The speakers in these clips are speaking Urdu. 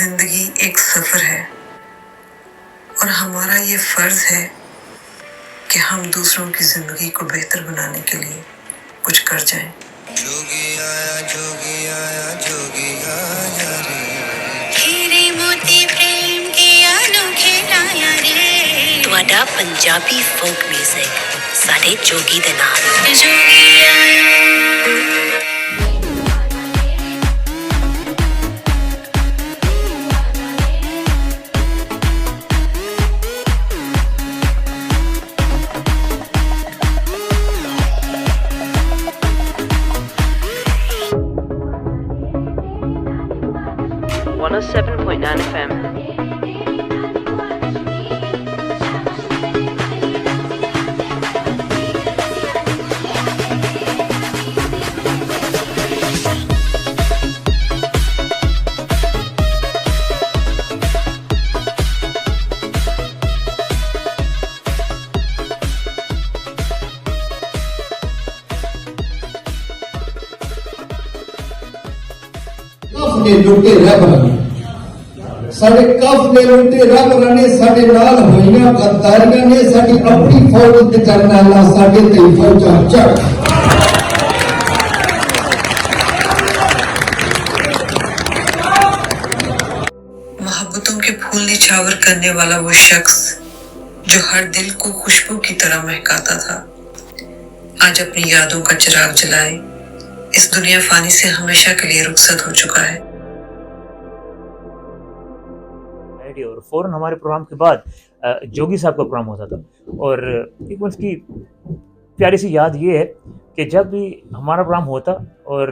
زندگی ایک سفر ہے اور ہمارا یہ فرض ہے کہ ہم دوسروں کی زندگی کو بہتر بنانے کے لیے کچھ کر جائیں. جوگی آیا جوگی آیا جوگی آیا رے, ہیرے موتی پریم کی انوکھی لایا رے. ਤੁਹਾਡਾ ਪੰਜਾਬੀ ਫੋਕ ਮਿਊਜ਼ਿਕ ਸਾਡੇ ਜੋਗੀ ਦੇ ਨਾਲ. جوگی آیا. 107.9 FM. نے لٹے رب رنے ساڑے کف نے لٹے رب رنے ساڑے نال ہوئیاں غداریاں نے ساڑی اپنی فوج تے جرنیلاں ساڑے تے فوجاں چڑھ. محبتوں کے پھول نچھاور کرنے والا وہ شخص جو ہر دل کو خوشبو کی طرح مہکاتا تھا, آج اپنی یادوں کا چراغ جلائے اس دنیا فانی سے ہمیشہ کے لیے رخصت ہو چکا ہے. اور فوراً ہمارے پروگرام کے بعد جوگی صاحب کا پروگرام ہوتا تھا, اور ایک اس کی پیاری سی یاد یہ ہے کہ جب بھی ہمارا پروگرام ہوتا اور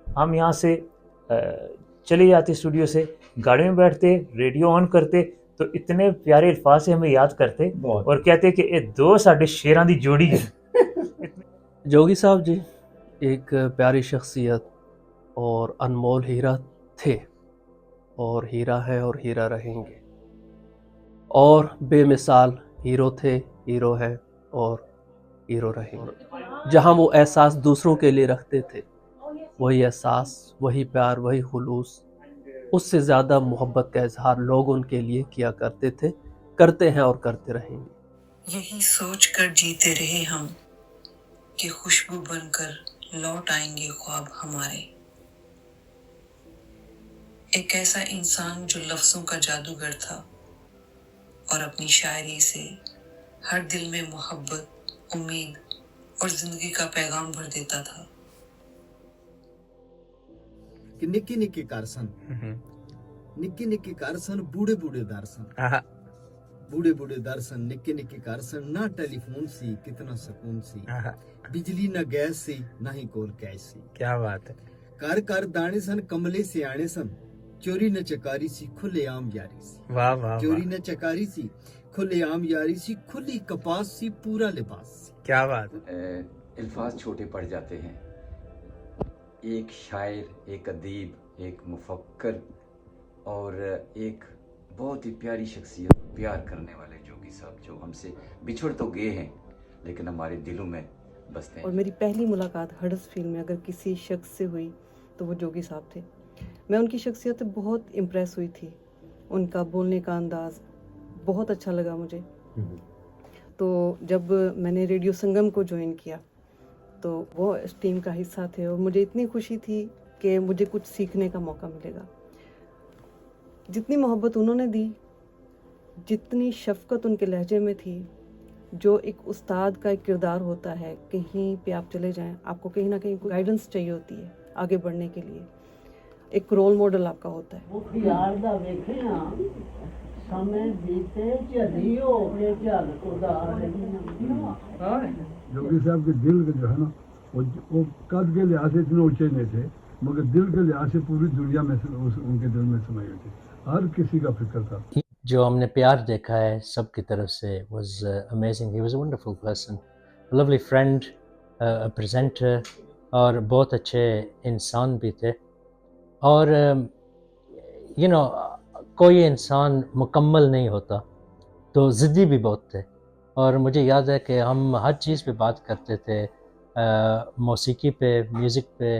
ہم یہاں سے چلے جاتے اسٹوڈیو سے, گاڑی میں بیٹھتے, ریڈیو آن کرتے تو اتنے پیارے الفاظ سے ہمیں یاد کرتے اور کہتے کہ یہ دو ساڈے شیراں دی جوڑی ہے. جوگی صاحب جی ایک پیاری شخصیت اور انمول ہیرا تھے, اور ہیرا ہے اور ہیرا رہیں گے, اور بے مثال ہیرو تھے, ہیرو ہے اور ہیرو رہیں گے. جہاں وہ احساس دوسروں کے لیے رکھتے تھے, وہی احساس, وہی پیار, وہی خلوص, اس سے زیادہ محبت کا اظہار لوگ ان کے لیے کیا کرتے تھے, کرتے ہیں اور کرتے رہیں گے. یہی سوچ کر جیتے رہے ہم کہ خوشبو بن کر لوٹ آئیں گے خواب ہمارے. ایک ایسا انسان جو لفظوں کا جادوگر تھا اور اپنی شاعری سے ہر دل میں محبت, امید اور زندگی کا پیغام بھر دیتا تھا. کہ نکی نکی کارسن نکی نکی کارسن بوڑھے بوڑھے دارسن بوڑھے بوڑھے دارسن نکی نکی کارسن. نہ ٹیلی فون سی کتنا سکون سی, بجلی نہ گیس سی نہ ہی کول کیش سی. کیا بات ہے. کار کار دانے سن کملے سے آنے سن, چوری نہ چکاری سی کھلے عام یاری سی. واہ واہ, چوری نہ چکاری سی کھلے عام یاری سی, کھلی کپاس سی پورا لباس سی. کیا بات. الفاظ چھوٹے پڑ جاتے ہیں. ایک شاعر, ایک ادیب, ایک مفکر اور ایک بہت ہی پیاری شخصیت, پیار کرنے والے جوگی صاحب, جو ہم سے بچھڑ تو گئے ہیں لیکن ہمارے دلوں میں بستے ہیں. اور میری پہلی ملاقات ہڈس فیلڈ میں اگر کسی شخص سے ہوئی تو وہ جوگی صاحب تھے. میں ان کی شخصیت سے بہت امپریس ہوئی تھی, ان کا بولنے کا انداز بہت اچھا لگا مجھے. تو جب میں نے ریڈیو سنگم کو جوائن کیا تو وہ اس ٹیم کا حصہ تھے, اور مجھے اتنی خوشی تھی کہ مجھے کچھ سیکھنے کا موقع ملے گا. جتنی محبت انہوں نے دی, جتنی شفقت ان کے لہجے میں تھی, جو ایک استاد کا ایک کردار ہوتا ہے, کہیں پہ آپ چلے جائیں آپ کو کہیں نہ کہیں گائیڈنس چاہیے ہوتی ہے آگے بڑھنے کے لیے, ایک رول ماڈل آپ کا ہوتا ہے. جوگی صاحب کے دل کے جو ہے نا وہ قد کے لحاظ سے اتنے اونچے نہیں تھے, مگر دل کے لحاظ سے پوری دنیا میں ان کے دل میں سمائی ہوئی تھی, ہر کسی کا فکر تھا. جو ہم نے پیار دیکھا ہے سب کی طرف سے was amazing. He was a wonderful person, a lovely friend, a presenter, اور بہت اچھے انسان بھی تھے. اور کوئی انسان مکمل نہیں ہوتا, تو ضدی بھی بہت تھے. اور مجھے یاد ہے کہ ہم ہر چیز پہ بات کرتے تھے, موسیقی پہ, میوزک پہ,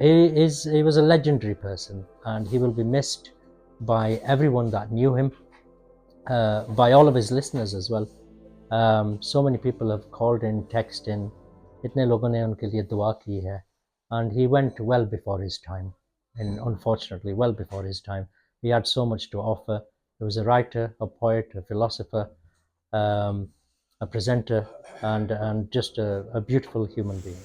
he was a legendary person and he will be missed by everyone that knew him, by all of his listeners as well. So many people have called in, text in, itne logon ne unke liye dua ki hai, and he went well before his time, and unfortunately well before his time. He had so much to offer. He was a writer, a poet, a philosopher, a presenter, and just a beautiful human being.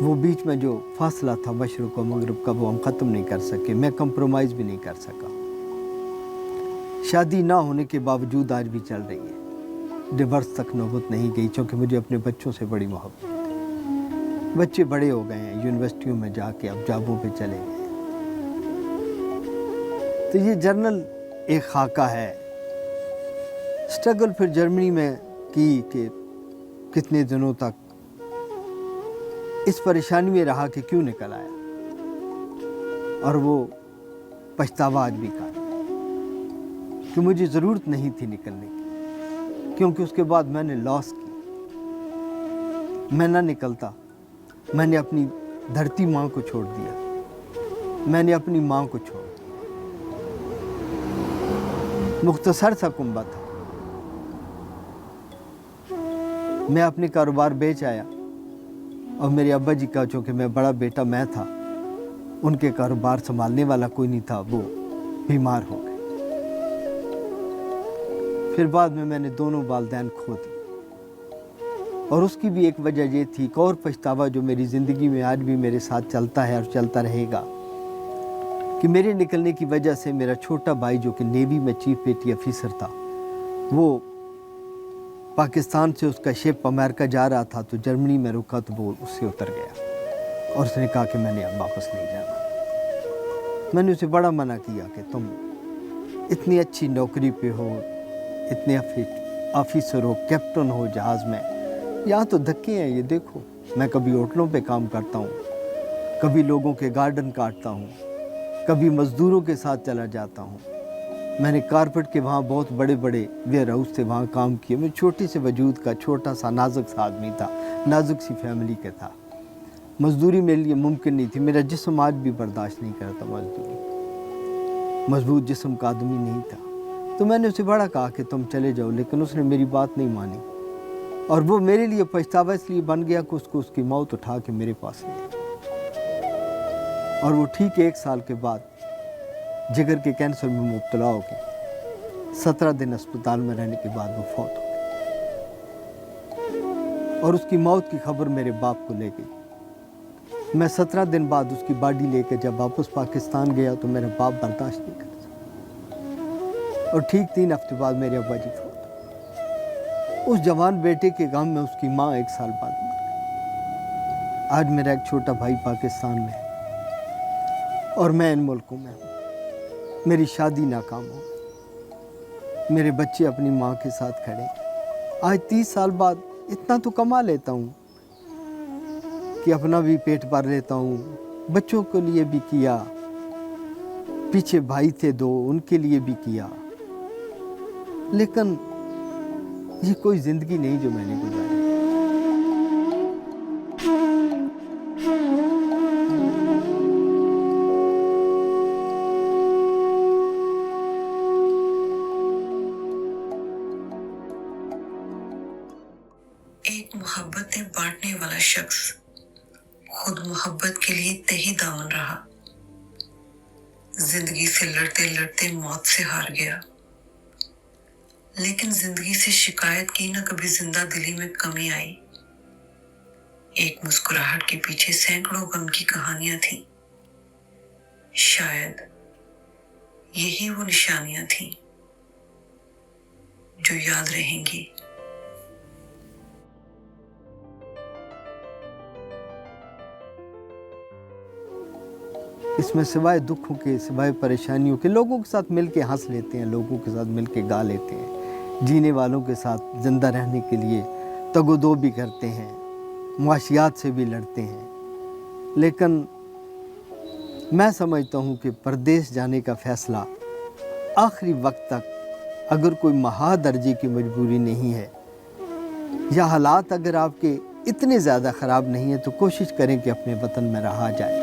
وہ بیچ میں جو فاصلہ تھا مشرق و مغرب کا وہ ہم ختم نہیں کر سکے، میں کمپرومائز بھی نہیں کر سکا۔ شادی نہ ہونے کے باوجود آج بھی چل رہی ہے، ڈیورس تک نوبت نہیں گئی، چونکہ مجھے اپنے بچوں سے بڑی محبت ہے۔ بچے بڑے ہو گئے ہیں، یونیورسٹیوں میں جا کے اب جابوں پہ چلے گئے ہیں۔ تو یہ جرنل ایک خاکہ ہے۔ سٹرگل پھر جرمنی میں کی کہ کتنے دنوں تک اس پریشانی میں رہا کہ کیوں نکل آیا، اور وہ پچھتاوا آج بھی کر کہ مجھے ضرورت نہیں تھی نکلنے کی، کیونکہ اس کے بعد میں نے لاس کی۔ میں نہ نکلتا، میں نے اپنی دھرتی ماں کو چھوڑ دیا، میں نے اپنی ماں کو چھوڑ دیا۔ مختصر سا کنبہ تھا، میں اپنے کاروبار بیچ آیا، اور میرے ابا جی کا چونکہ میں بڑا بیٹا میں تھا، ان کے کاروبار سنبھالنے والا کوئی نہیں تھا، وہ بیمار ہو گئے۔ پھر بعد میں نے دونوں والدین کھو دی، اور اس کی بھی ایک وجہ یہ تھی، ایک اور پچھتاوا جو میری زندگی میں آج بھی میرے ساتھ چلتا ہے اور چلتا رہے گا، کہ میرے نکلنے کی وجہ سے میرا چھوٹا بھائی جو کہ نیوی میں چیف پیٹی آفیسر تھا، وہ پاکستان سے اس کا شپ امریکہ جا رہا تھا، تو جرمنی میں رکا تو وہ اس سے اتر گیا، اور اس نے کہا کہ میں نے اب واپس نہیں جانا۔ میں نے اسے بڑا منع کیا کہ تم اتنی اچھی نوکری پہ ہو، اتنے آفیسر ہو، کیپٹن ہو جہاز میں، یہاں تو دھکے ہیں، یہ دیکھو میں کبھی ہوٹلوں پہ کام کرتا ہوں، کبھی لوگوں کے گارڈن کاٹتا ہوں، کبھی مزدوروں کے ساتھ چلا جاتا ہوں۔ میں نے کارپیٹ کے وہاں بہت بڑے بڑے ویئر ہاؤس تھے، وہاں کام کیے۔ میں چھوٹے سے وجود کا چھوٹا سا نازک سا آدمی تھا، نازک سی فیملی کا تھا، مزدوری میرے لیے ممکن نہیں تھی، میرا جسم آج بھی برداشت نہیں کرتا مزدوری، مضبوط جسم کا آدمی نہیں تھا۔ تو میں نے اسے بڑا کہا کہ تم چلے جاؤ، لیکن اس نے میری بات نہیں مانی، اور وہ میرے لیے پچھتاوا اس لیے بن گیا کہ اس کو اس کی موت اٹھا کے میرے پاس لے آئی، اور وہ ٹھیک 1 سال کے بعد جگر کے کینسر میں مبتلا ہو گئے۔ 17 دن اسپتال میں رہنے کے بعد وہ فوت ہو گئے، اور اس کی موت کی خبر میرے باپ کو لے گئی۔ میں 17 دن بعد اس کی باڈی لے کے جب واپس پاکستان گیا تو میرا باپ برداشت نہیں کر سکا، اور ٹھیک 3 ہفتے بعد میرے ابا جی فوت ہوئے۔ اس جوان بیٹے کے غم میں اس کی ماں 1 سال بعد مر گئی۔ آج میرا ایک چھوٹا بھائی پاکستان میں ہے، اور میں ان ملکوں میں ہوں۔ میری شادی ناکام ہو، میرے بچے اپنی ماں کے ساتھ کھڑے۔ آج 30 سال بعد اتنا تو کما لیتا ہوں کہ اپنا بھی پیٹ بھر لیتا ہوں، بچوں کے لیے بھی کیا، پیچھے بھائی تھے 2 ان کے لیے بھی کیا، لیکن یہ کوئی زندگی نہیں جو میں نے گزاری۔ ایک محبتیں بانٹنے والا شخص خود محبت کے لیے تہی دامن رہا، زندگی سے لڑتے لڑتے موت سے ہار گیا، لیکن زندگی سے شکایت کی نہ کبھی زندہ دلی میں کمی آئی۔ ایک مسکراہٹ کے پیچھے سینکڑوں غم کی کہانیاں تھیں، شاید یہی وہ نشانیاں تھیں جو یاد رہیں گی۔ اس میں سوائے دکھوں کے، سوائے پریشانیوں کے، لوگوں کے ساتھ مل کے ہنس لیتے ہیں، لوگوں کے ساتھ مل کے گا لیتے ہیں، جینے والوں کے ساتھ زندہ رہنے کے لیے تگ و دو بھی کرتے ہیں، معاشیات سے بھی لڑتے ہیں، لیکن میں سمجھتا ہوں کہ پردیس جانے کا فیصلہ آخری وقت تک اگر کوئی مہا درجے کی مجبوری نہیں ہے، یا حالات اگر آپ کے اتنے زیادہ خراب نہیں ہیں، تو کوشش کریں کہ اپنے وطن میں رہا جائے۔